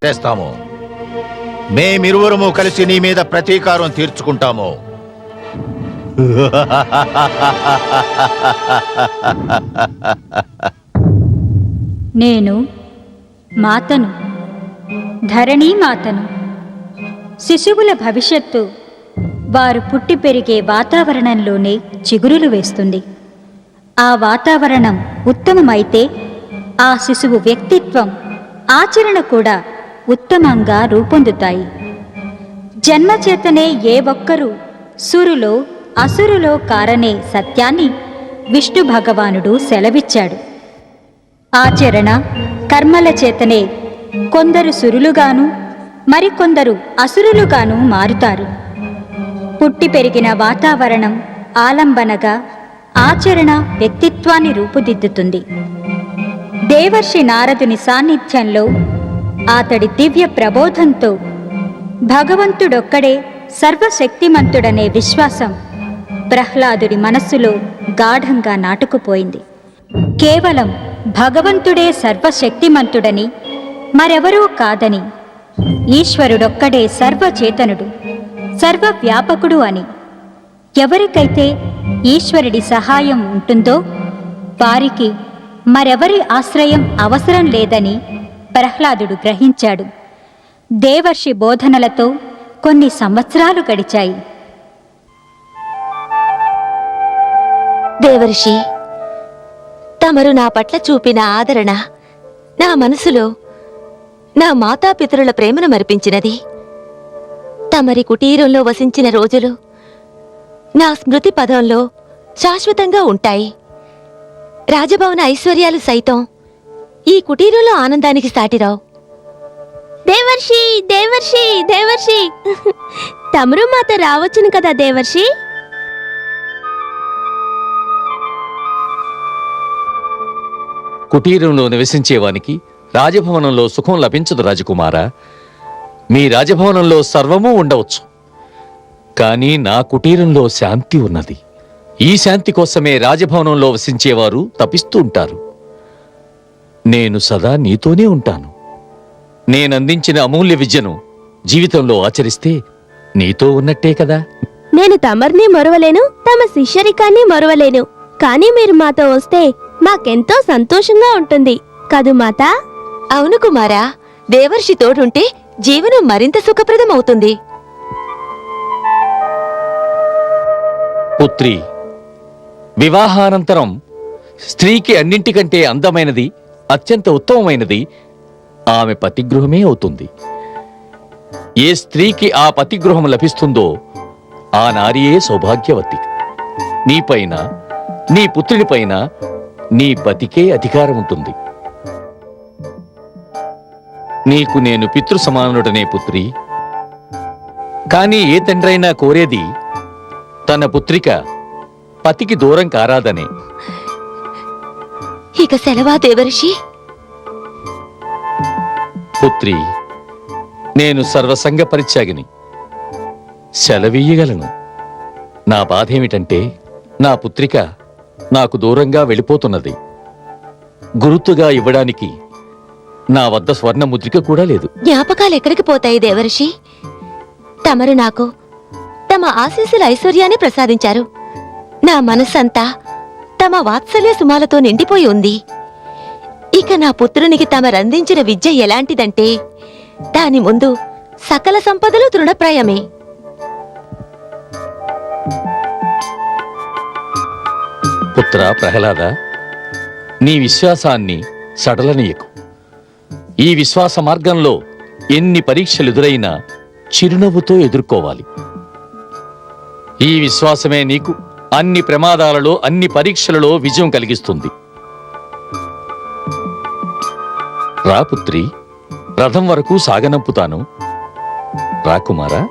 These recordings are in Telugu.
కట్టేస్తాము. మేమిరువురము కలిసి నీ మీద ప్రతీకారం తీర్చుకుంటాము. నేను మాతను, ధరణీ మాతను. శిశువుల భవిష్యత్తు వారు పుట్టి పెరిగే వాతావరణంలోనే చిగురులు వేస్తుంది. ఆ వాతావరణం ఉత్తమమైతే ఆ శిశువు వ్యక్తిత్వం, ఆచరణ కూడా ఉత్తమంగా రూపొందుతాయి. జన్మచేతనే ఏ ఒక్కరూ సురులో అసురులో కారనే సత్యాన్ని విష్ణు భగవానుడు సెలవిచ్చాడు. ఆచరణ కర్మల చేతనే కొందరు సురులుగాను మరికొందరు అసురులుగాను మారుతారు. పుట్టి పెరిగిన వాతావరణం ఆలంబనగా ఆచరణ వ్యక్తిత్వాన్ని రూపుదిద్దుతుంది. దేవర్షి నారదుని సాన్నిధ్యంలో అతడి దివ్య ప్రబోధంతో భగవంతుడొక్కడే సర్వశక్తిమంతుడనే విశ్వాసం ప్రహ్లాదుడి మనస్సులో గాఢంగా నాటుకుపోయింది. కేవలం భగవంతుడే సర్వశక్తిమంతుడని, మరెవరూ కాదని, ఈశ్వరుడొక్కడే సర్వచేతనుడు, సర్వవ్యాపకుడు అని ఎవరికైతే ఈశ్వరుడి సహాయం ఉంటుందో వారికి మరెవరి ఆశ్రయం అవసరం లేదని ప్రహ్లాదుడు గ్రహించాడు. దేవర్షి బోధనలతో కొన్ని సంవత్సరాలు గడిచాయి. దేవర్షి, తమరు నా పట్ల చూపిన ఆదరణ నా మనసులో నా మాతాపితరుల ప్రేమను మరిపించినది. తమరి కుటీరంలో వసించిన రోజులు నా స్మృతి పదంలో శాశ్వతంగా ఉంటాయి. రాజభవన ఐశ్వర్యాలు సైతం ఈ కుటీరంలో ఆనందానికి సాటిరావు. దేవర్షి, దేవర్షి, దేవర్షి, తమరు మాతో రావచ్చును కదా దేవర్షి. కుటీరంలో నివసించేవానికి రాజభవనంలో సుఖం లభించదు రాజకుమారా. మీ రాజభవనంలో సర్వమూ ఉండవచ్చు, కానీ నా కుటీరంలో శాంతి ఉన్నది. ఈ శాంతి కోసమే రాజభవనంలో వసించేవారు తపిస్తూ ఉంటారు. నేను సదా నీతోనే ఉంటాను. నేనందించిన అమూల్య విద్యను జీవితంలో ఆచరిస్తే నీతో ఉన్నట్టే కదా. నేను తమర్ని మరువలేను, తమ శిష్యరికాన్ని మరువలేను, కానీ మీరు మాతో వస్తే మాకెంతో సంతోషంగా ఉంటుంది కదు మాతా. అవును కుమారా, దేవర్షి తోడుంటే జీవనం మరింత సుఖప్రదమవుతుంది. పుత్రి, వివాహానంతరం స్త్రీకి అన్నింటికంటే అందమైనది, అత్యంత ఉత్తమమైనది ఆమె పతిగృహమే అవుతుంది. ఏ స్త్రీకి ఆ పతిగృహం లభిస్తుందో ఆ నారియే సౌభాగ్యవతి. నీపైన, నీ పుత్రునిపైన నీ పతికే అధికారం ఉంటుంది. నీకు నేను పితృ సమానుడనే పుత్రి. కానీ ఏ తండ్రైనా కోరేది తన పుత్రిక పతికి దూరం కారాదనే. ఇక సెలవా దేవర్షి. పుత్రి, నేను సర్వసంగ పరిత్యాగిని, సెలవీయగలను. నా బాధేమిటంటే నా పుత్రిక నాకు దూరంగా వెళ్ళిపోతున్నది. గురుతుగా ఇవ్వడానికి నా వద్ద స్వర్ణ ముద్రిక కూడా లేదు. జ్ఞాపకాలు ఎక్కడికి పోతాయి దేవర్షి? తమరు నాకు తమ ఆశీస్సుల ఐశ్వర్యాన్ని ప్రసాదించారు. నా మనస్సంతా తమ వాత్సల్య సుమాలతో నిండిపోయి ఉంది. ఇక నా పుత్రునికి తమరందించిన విద్య ఎలాంటిదంటే దాని ముందు సకల సంపదలు తృణప్రాయమే. పుత్ర ప్రహ్లాద, నీ విశ్వాసాన్ని సడలనీయకు. ఈ విశ్వాస మార్గంలో ఎన్ని పరీక్షలు ఎదురైనా చిరునవ్వుతో ఎదుర్కోవాలి. ఈ విశ్వాసమే నీకు అన్ని ప్రమాదాలలో, అన్ని పరీక్షలలో విజయం కలిగిస్తుంది. రా పుత్రి, రథం వరకు సాగనంపుతాను. రా కుమారా.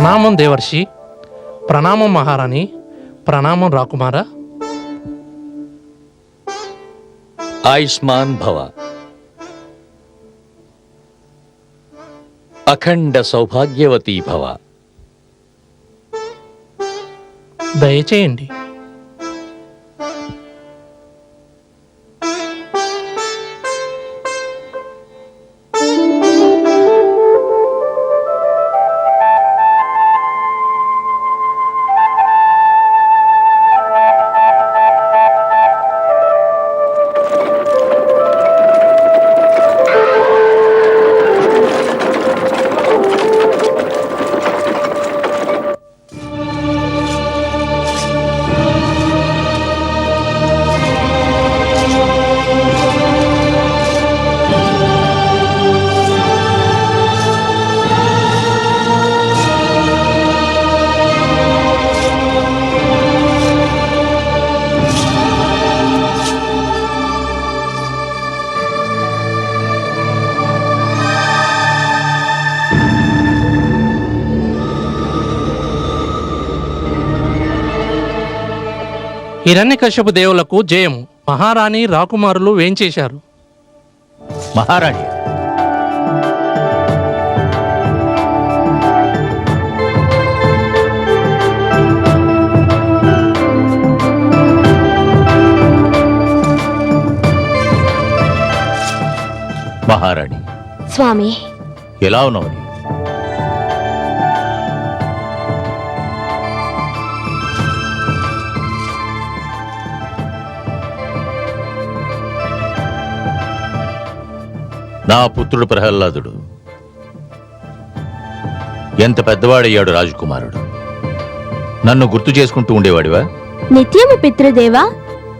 ప్రణామం దేవర్షి, ప్రణామం మహారాణి, ప్రణామం రాకుమారా. ఆయుష్మాన్ భవ. అఖండ సౌభాగ్యవతీ భవ. దయచేయండి. హిరణ్యకశ్యపు దేవులకు జయము. మహారాణి రాకుమారులు వేంచేశారు. మహారాణి, మహారాణి, స్వామి, ఎలా ఉన్నావు? నా పుత్రుడు ప్రహ్లాదుడు ఎంత పెద్దవాడయ్యాడు రాజకుమారుడు. నన్ను గుర్తు చేసుకుంటూ ఉండేవాడివా? నిత్యము పితృదేవా,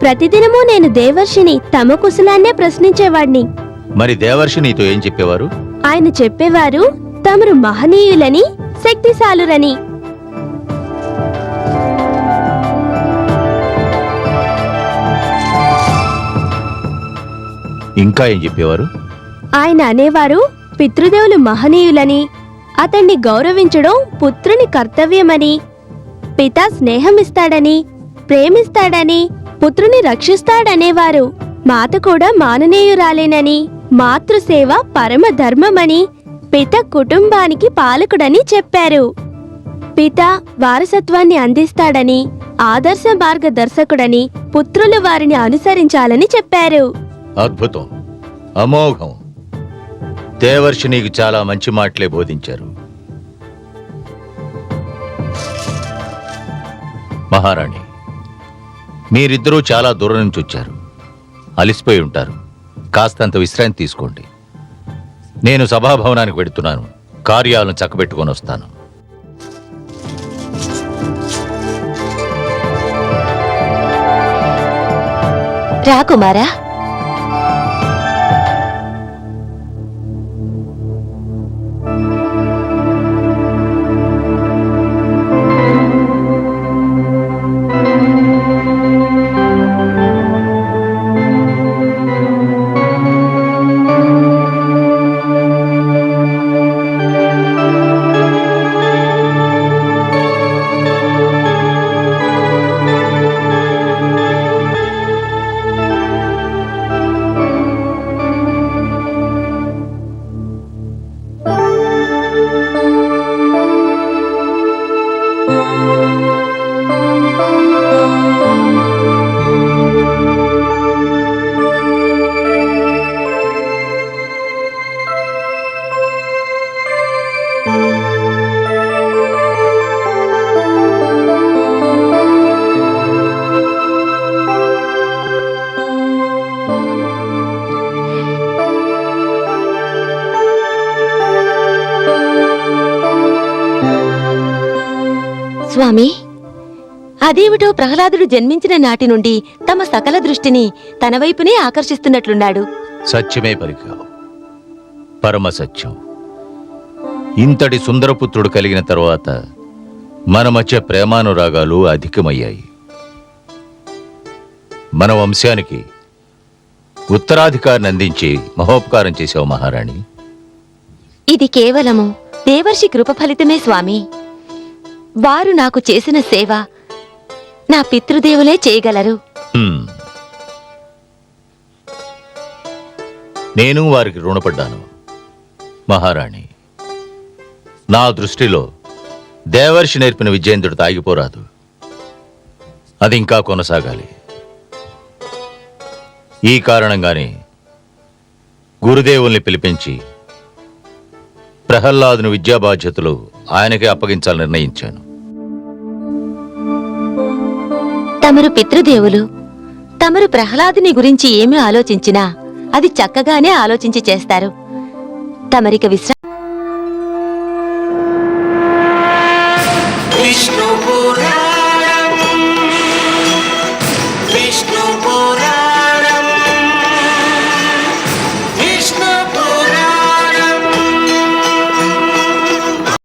ప్రతిదినము నేను దేవర్షిని తమ కుశలాన్నే ప్రశ్నించేవాడిని. మరి దేవర్షి నీతో ఏం చెప్పేవారు? ఆయన చెప్పేవారు తమరు మహనీయులని, శక్తిశాలురని. ఇంకా ఏం చెప్పేవారు? ఆయన అనేవారు పితృదేవులు మహనీయులని, అతన్ని గౌరవించడం పుత్రుని కర్తవ్యమని, పిత స్నేహమిస్తాడని, ప్రేమిస్తాడని, పుత్రుని రక్షిస్తాడనేవారు. మాత కూడా మాననీయురాలేనని, మాతృసేవ పరమ ధర్మమని, పిత కుటుంబానికి పాలకుడని చెప్పారు. పిత వారసత్వాన్ని అందిస్తాడని, ఆదర్శ మార్గదర్శకుడని, పుత్రులు వారిని అనుసరించాలని చెప్పారు. అద్భుతం, అమోఘం. దేవర్షి నీకు చాలా మంచి మాటలే బోధించారు. మహారాణి, మీరిద్దరూ చాలా దూరం నుంచి వచ్చారు. అలిసిపోయి ఉంటారు. కాస్తంత విశ్రాంతి తీసుకోండి. నేను సభాభవనానికి వెడుతున్నాను. కార్యాలను చక్కబెట్టుకొని వస్తాను. రాకుమారా. స్వామి, అదేమిటో ప్రహ్లాదుడు జన్మించిన నాటి నుండి తమ సకల దృష్టిని తన వైపునే ఆకర్షిస్తున్నట్లున్నాడు. సత్యమే పలికావు, పరమ సత్యం. ఇంతటి సుందరపుత్రుడు కలిగిన తరువాత మన మధ్య ప్రేమానురాగాలు అధికమయ్యాయి. మన వంశానికి ఉత్తరాధికారిని అందించి మహోపకారం చేశావు మహారాణి. ఇది కేవలము దేవర్షి కృప ఫలితమే స్వామి. వారు నాకు చేసిన సేవ నా పితృదేవులే చేయగలరు. హ్మ్. నేను వారికి రుణపడ్డాను మహారాణి. నా దృష్టిలో దేవర్షి నేర్పిన విజయేంద్రుడు ఆగిపోరాదు. అది ఇంకా కొనసాగాలి. ఈ కారణంగానే గురుదేవుల్ని పిలిపించి ప్రహ్లాదుని విద్యా బాధ్యతలు ఆయనకే అప్పగించాలని నిర్ణయించాను. తమరు పితృదేవులు. తమరు ప్రహ్లాదుని గురించి ఏమి ఆలోచించినా అది చక్కగానే ఆలోచించి చేస్తారు. తమరిక విష్ణు పురాణ